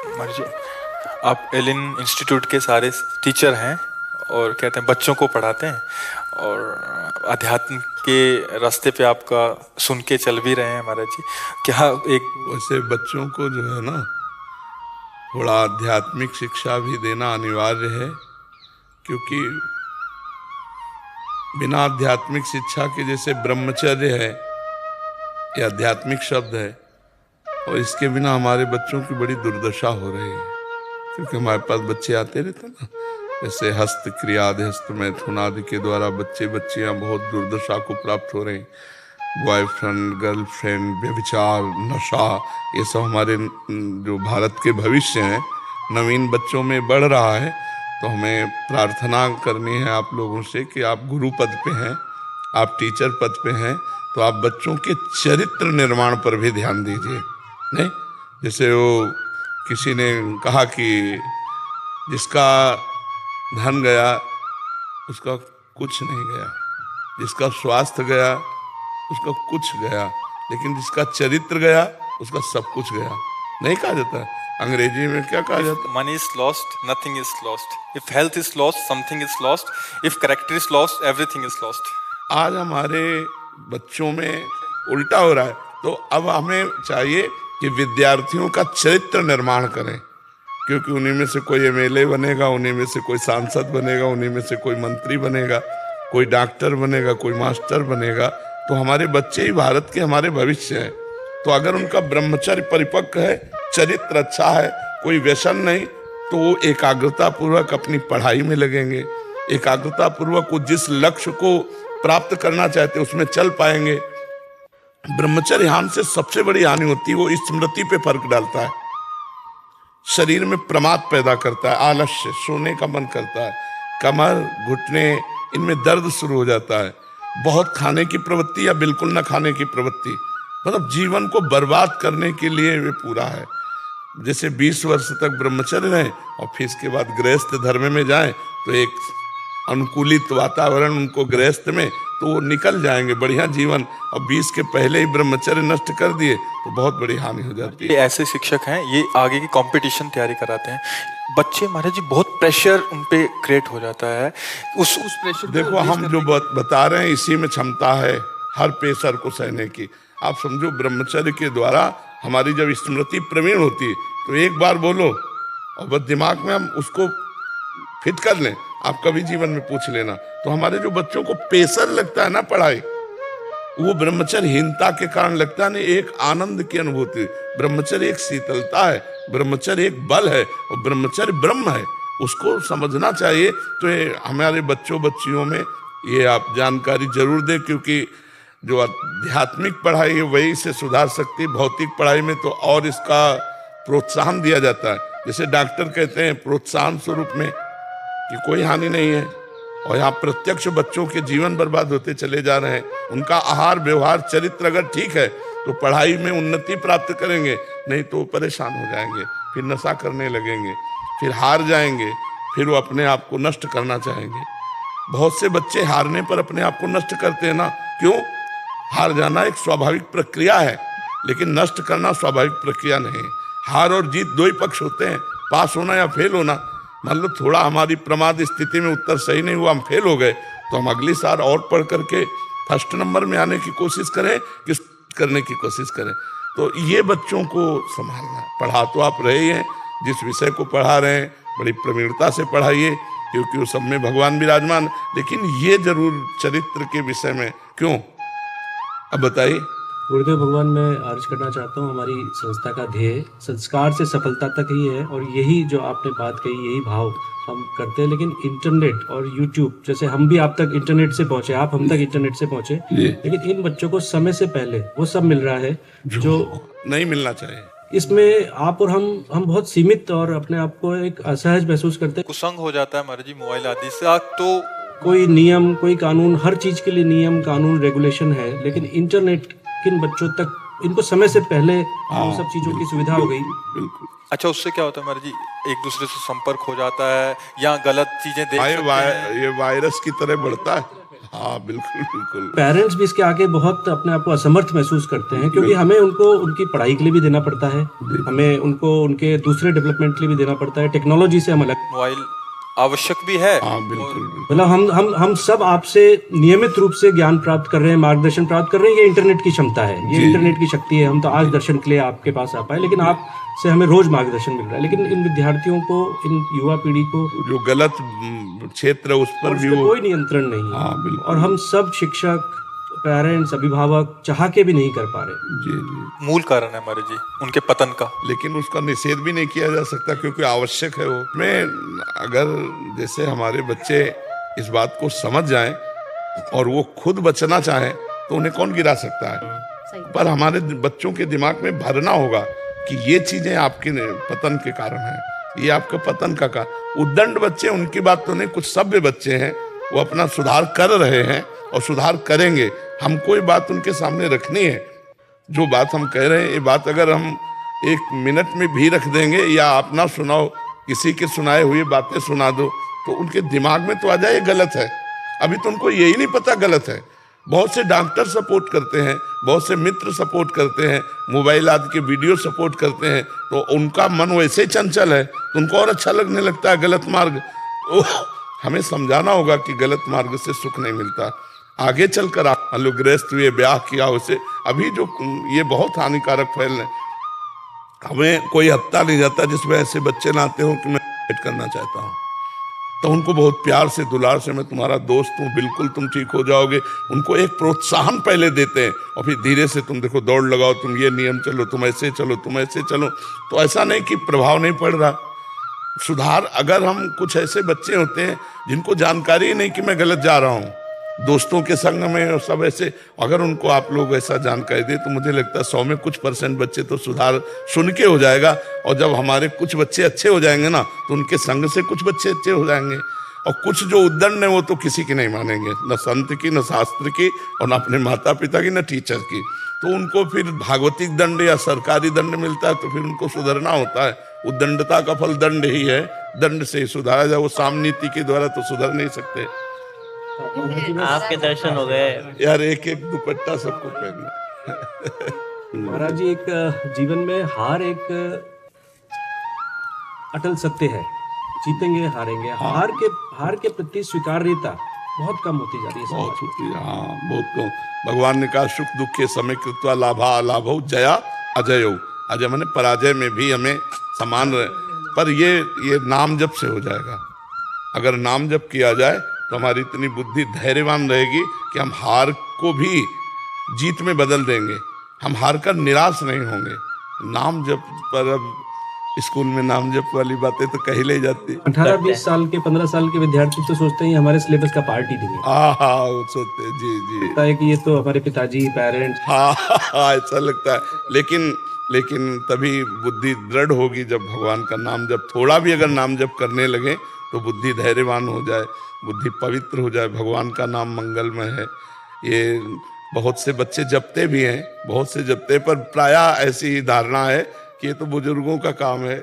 महाराज जी, आप Elin institute के सारे टीचर हैं और कहते हैं बच्चों को पढ़ाते हैं, और अध्यात्म के रास्ते पे आपका सुन के चल भी रहे हैं महाराज जी। क्या एक वैसे बच्चों को जो है ना, थोड़ा आध्यात्मिक शिक्षा भी देना अनिवार्य है, क्योंकि बिना आध्यात्मिक शिक्षा के, जैसे ब्रह्मचर्य है, ये आध्यात्मिक शब्द है, और इसके बिना हमारे बच्चों की बड़ी दुर्दशा हो रही है। क्योंकि हमारे पास बच्चे आते रहते ना, जैसे हस्त क्रिया आदि, हस्त मैथुन आदि के द्वारा बच्चे बच्चियां बहुत दुर्दशा को प्राप्त हो रहे हैं। बॉयफ्रेंड, गर्लफ्रेंड, व्यभिचार, नशा, ये सब हमारे जो भारत के भविष्य हैं, नवीन बच्चों में बढ़ रहा है। तो हमें प्रार्थना करनी है आप लोगों से कि आप गुरु पद पे हैं, आप टीचर पद पे हैं, तो आप बच्चों के चरित्र निर्माण पर भी ध्यान दीजिए। नहीं, जैसे वो किसी ने कहा कि जिसका धन गया उसका कुछ नहीं गया, जिसका स्वास्थ्य गया उसका कुछ गया, लेकिन जिसका चरित्र गया उसका सब कुछ गया। नहीं कहा जाता है? अंग्रेजी में क्या कहा जाता है? Money is lost, nothing is lost. If health is lost, something is lost. If character is lost, everything is lost. आज हमारे बच्चों में उल्टा हो रहा है। तो अब हमें चाहिए कि विद्यार्थियों का चरित्र निर्माण करें, क्योंकि उन्हीं में से कोई एमएलए बनेगा, उन्हीं में से कोई सांसद बनेगा, उन्हीं में से कोई मंत्री बनेगा, कोई डॉक्टर बनेगा, कोई मास्टर बनेगा। तो हमारे बच्चे ही भारत के हमारे भविष्य हैं। तो अगर उनका ब्रह्मचर्य परिपक्व है, चरित्र अच्छा है, कोई व्यसन नहीं, तो वो एकाग्रता पूर्वक अपनी पढ़ाई में लगेंगे, एकाग्रता पूर्वक वो जिस लक्ष्य को प्राप्त करना चाहते उसमें चल पाएंगे। ब्रह्मचर्य हानि से सबसे बड़ी हानि होती है, वो स्मृति पे फर्क डालता है, शरीर में प्रमाद पैदा करता है, आलस्य, सोने का मन करता है, कमर, घुटने, इनमें दर्द शुरू हो जाता है, बहुत खाने की प्रवृत्ति या बिल्कुल न खाने की प्रवृत्ति, मतलब जीवन को बर्बाद करने के लिए वे पूरा है। जैसे 20 वर्ष तक ब्रह्मचर्य रहें और फिर इसके बाद गृहस्थ धर्म में जाएं, तो एक अनुकूलित वातावरण उनको गृहस्थ में, तो वो निकल जाएंगे बढ़िया जीवन। और 20 के पहले ही ब्रह्मचर्य नष्ट कर दिए तो बहुत बड़ी हानि हो जाती है। ये ऐसे शिक्षक हैं, ये आगे की कंपटीशन तैयारी कराते हैं बच्चे। महाराज जी, बहुत प्रेशर उन पे क्रिएट हो जाता है। उस प्रेशर देखो, हम जो बता रहे हैं इसी में क्षमता है हर प्रेशर को सहने की। आप समझो, ब्रह्मचर्य के द्वारा हमारी जब स्मृति प्रवीण होती है, तो एक बार बोलो और बस दिमाग में हम उसको फिट कर लें। आप कभी जीवन में पूछ लेना, तो हमारे जो बच्चों को प्रेशर लगता है ना पढ़ाई, वो ब्रह्मचर्यहीनता के कारण लगता है। नहीं, एक आनंद की अनुभूति, ब्रह्मचर्य एक शीतलता है, ब्रह्मचर्य एक बल है, और ब्रह्मचर्य ब्रह्म है, उसको समझना चाहिए। तो ये हमारे बच्चों बच्चियों में ये आप जानकारी जरूर दें, क्योंकि जो आध्यात्मिक पढ़ाई है वही से सुधार सकती है। भौतिक पढ़ाई में तो और इसका प्रोत्साहन दिया जाता है, जैसे डॉक्टर कहते हैं प्रोत्साहन स्वरूप में कि कोई हानि नहीं है, और यहाँ प्रत्यक्ष बच्चों के जीवन बर्बाद होते चले जा रहे हैं। उनका आहार, व्यवहार, चरित्र अगर ठीक है तो पढ़ाई में उन्नति प्राप्त करेंगे, नहीं तो परेशान हो जाएंगे, फिर नशा करने लगेंगे, फिर हार जाएंगे, फिर वो अपने आप को नष्ट करना चाहेंगे। बहुत से बच्चे हारने पर अपने आप को नष्ट करते हैं ना। क्यों? हार जाना एक स्वाभाविक प्रक्रिया है, लेकिन नष्ट करना स्वाभाविक प्रक्रिया नहीं है। हार और जीत दो ही पक्ष होते हैं, पास होना या फेल होना। मान लो थोड़ा हमारी प्रमाद स्थिति में उत्तर सही नहीं हुआ, हम फेल हो गए, तो हम अगली साल और पढ़ करके फर्स्ट नंबर में आने की कोशिश करें, किस करने की कोशिश करें। तो ये बच्चों को संभालना। पढ़ा तो आप रहे हैं, जिस विषय को पढ़ा रहे हैं बड़ी प्रवीणता से पढ़ाइए, क्योंकि वो सब में भगवान विराजमान। लेकिन ये जरूर चरित्र के विषय में क्यों, अब बताइए। गुरुदेव भगवान, मैं अर्ज करना चाहता हूँ, हमारी संस्था का ध्येय संस्कार से सफलता तक ही है, और यही जो आपने बात कही, यही भाव हम करते हैं। लेकिन इंटरनेट और यूट्यूब, जैसे हम भी आप तक इंटरनेट से पहुंचे, आप हम तक इंटरनेट से पहुंचे, लेकिन इन बच्चों को समय से पहले वो सब मिल रहा है जो नहीं मिलना चाहिए। इसमें आप और हम बहुत सीमित और अपने आप को एक असहज महसूस करते हैं। कुसंग हो जाता है महाराज जी मोबाइल आदि से। तो कोई नियम, कोई कानून, हर चीज के लिए नियम, कानून, रेगुलेशन है, लेकिन इंटरनेट किन बच्चों तक, इनको समय से पहले उन सब चीजों की सुविधा हो गई। बिल्कुल। अच्छा, उससे क्या होता है महाराज जी? एक दूसरे से संपर्क हो जाता है, या गलत चीजें देख सकते हैं। ये वायरस की तरह बढ़ता है। हाँ बिल्कुल बिल्कुल। पेरेंट्स भी इसके आगे बहुत अपने आप को असमर्थ महसूस करते हैं, क्योंकि हमें उनको उनकी पढ़ाई के लिए भी देना पड़ता है, हमें उनको उनके दूसरे डेवलपमेंट के लिए भी देना पड़ता है, टेक्नोलॉजी से हम अलग। मोबाइल आवश्यक भी है। हाँ बिल्कुल बिल्कुल। मतलब हम सब आपसे नियमित रूप से ज्ञान प्राप्त कर रहे हैं, मार्गदर्शन प्राप्त कर रहे हैं। ये इंटरनेट की क्षमता है, ये इंटरनेट की शक्ति है। हम तो आज दर्शन के लिए आपके पास आ पाए, लेकिन आपसे हमें रोज मार्गदर्शन मिल रहा है। लेकिन इन विद्यार्थियों को, इन युवा पीढ़ी को जो गलत क्षेत्र है उस पर उस भी पे वो कोई नियंत्रण नहीं है। हाँ बिल्कुल। और हम सब शिक्षक, पेरेंट्स, अभिभावक चाह के भी नहीं कर पा रहे। जी जी। मूल कारण है हमारे जी उनके पतन का। लेकिन उसका निषेध भी नहीं किया जा सकता क्योंकि आवश्यक है वो। मैं अगर जैसे हमारे बच्चे इस बात को समझ जाएं और वो खुद बचना चाहें तो उन्हें कौन गिरा सकता है। पर हमारे बच्चों के दिमाग में भरना होगा कि ये चीजें आपके पतन के कारण हैं, ये आपका पतन का उद्दंड बच्चे, उनकी बात तो नहीं, कुछ सभ्य बच्चे हैं, वो अपना सुधार कर रहे हैं और सुधार करेंगे। हमको ये बात उनके सामने रखनी है, जो बात हम कह रहे हैं ये बात अगर हम 1 मिनट में भी रख देंगे या आप ना सुनाओ, किसी के सुनाए हुए बातें सुना दो तो उनके दिमाग में तो आ जाए ये गलत है। अभी तो उनको यही नहीं पता गलत है। बहुत से डॉक्टर सपोर्ट करते हैं, बहुत से मित्र सपोर्ट करते हैं, मोबाइल आदि के वीडियो सपोर्ट करते हैं, तो उनका मन वैसे ही चंचल है तो उनको और अच्छा लगने लगता है गलत मार्ग। तो हमें समझाना होगा कि गलत मार्ग से सुख नहीं मिलता। आगे चलकर आप मान लो गृहस्थ हुए, ब्याह किया, उसे अभी जो ये बहुत हानिकारक फैल रहे, हमें कोई हत्या नहीं जाता जिसमें ऐसे बच्चे ना आते हो कि मैं भेंट करना चाहता हूँ, तो उनको बहुत प्यार से, दुलार से, मैं तुम्हारा दोस्त हूँ, बिल्कुल तुम ठीक हो जाओगे, उनको एक प्रोत्साहन पहले देते हैं और फिर धीरे से तुम देखो दौड़ लगाओ, तुम ये नियम चलो, तुम ऐसे चलो, तुम ऐसे चलो। तो ऐसा नहीं कि प्रभाव नहीं पड़ रहा। सुधार, अगर हम कुछ ऐसे बच्चे होते हैं जिनको जानकारी ही नहीं कि मैं गलत जा रहा हूँ, दोस्तों के संग में और सब ऐसे, अगर उनको आप लोग ऐसा जानकारी दे तो मुझे लगता है 100 में कुछ % बच्चे तो सुधार सुन के हो जाएगा। और जब हमारे कुछ बच्चे अच्छे हो जाएंगे ना तो उनके संग से कुछ बच्चे अच्छे हो जाएंगे। और कुछ जो उद्दंड है वो तो किसी की नहीं मानेंगे, न संत की, न शास्त्र की, और न अपने माता पिता की, न टीचर की। तो उनको फिर भागवतिक दंड या सरकारी दंड मिलता है तो फिर उनको सुधरना होता है। उद्दंडता का फल दंड ही है, दंड से ही सुधारा जाए। वो साम नीति के द्वारा तो सुधर नहीं सकते। आपके दर्शन हो गए यार, एक एक दुपट्टा सबको पहनना। महाराज जी, एक जीवन में हार एक अटल सत्य है। जीतेंगे हारेंगे, हार के प्रति स्वीकार्यता बहुत कम होती जा रही है। बहुत होती है, हाँ बहुत कम। भगवान ने कहा सुख दुख के समय कृत्वा लाभा अलाभो जया अजयो। अजय माने पराजय में भी हमें समान रहे। पर ये नाम जप से हो जाएगा। अगर नाम जप किया जाए तो हमारी इतनी बुद्धि धैर्यवान रहेगी कि हम हार को भी जीत में बदल देंगे। हम हार कर निराश नहीं होंगे। नाम जप पर अब स्कूल में नाम जप वाली बातें तो कही ले जाती। 18-20 साल के, 15 साल के विद्यार्थी तो सोचते हैं हमारे सिलेबस का पार्ट ही नहीं है। हाँ वो सोचते, जी जी, लगता है कि ये तो हमारे पिताजी, पेरेंट्स। हाँ ऐसा लगता है। लेकिन तभी बुद्धि दृढ़ होगी जब भगवान का नाम जप, थोड़ा भी अगर नाम जप करने लगे तो बुद्धि धैर्यवान हो जाए, बुद्धि पवित्र हो जाए। भगवान का नाम मंगलमय है। ये बहुत से बच्चे जपते भी हैं, बहुत से जपते, पर प्रायः ऐसी धारणा है कि ये तो बुजुर्गों का काम है।